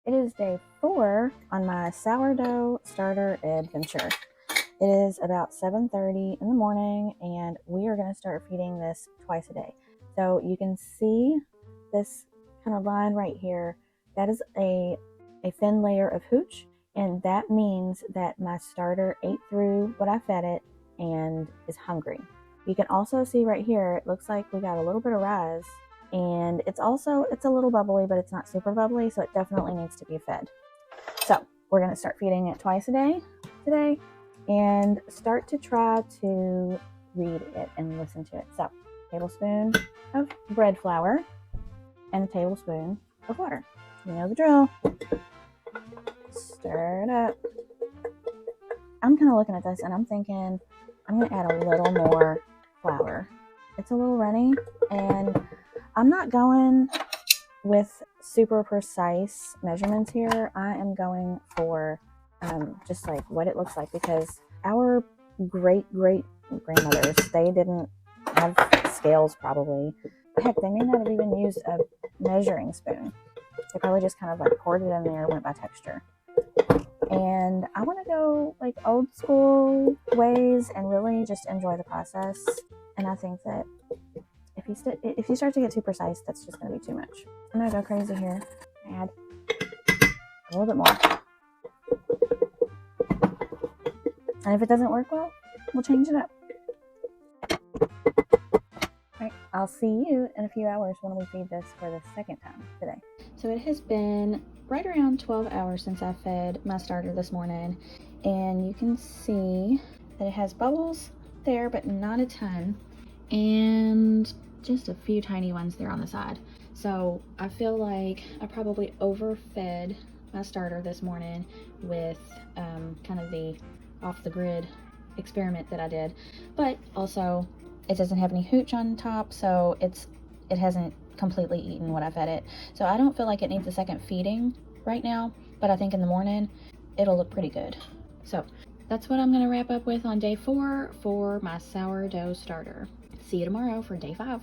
It is day 4 on my sourdough starter adventure. It is about 7:30 in the morning and we are going to start feeding this twice a day. So you can see this kind of line right here. That is a thin layer of hooch, and that means that my starter ate through what I fed it and is hungry. You can also see right here, it looks like we got a little bit of rise, and it's a little bubbly, but it's not super bubbly, so it definitely needs to be fed. So we're going to start feeding it twice a day today and start to try to read it and listen to it. So tablespoon of bread flour and a tablespoon of water. You know the drill. Stir it up. I'm kind of looking at this and I'm thinking I'm going to add a little more flour. It's a little runny, and I'm not going with super precise measurements here. I am going for just like what it looks like, because our great grandmothers, they didn't have scales probably. Heck, they may not have even used a measuring spoon. They probably just kind of like poured it in there, went by texture. And I want to go like old school ways and really just enjoy the process. And I think that if you start to get too precise, that's just going to be too much. I'm going to go crazy here. Add a little bit more. And if it doesn't work well, we'll change it up. Alright, I'll see you in a few hours when we feed this for the second time today. So it has been right around 12 hours since I fed my starter this morning, and you can see that it has bubbles there, but not a ton, and just a few tiny ones there on the side. So I feel like I probably overfed my starter this morning with kind of the off the grid experiment that I did, but also it doesn't have any hooch on top, so it hasn't completely eaten what I fed it. So I don't feel like it needs a second feeding right now, but I think in the morning it'll look pretty good. So that's what I'm going to wrap up with on day 4 for my sourdough starter. See you tomorrow for day 5.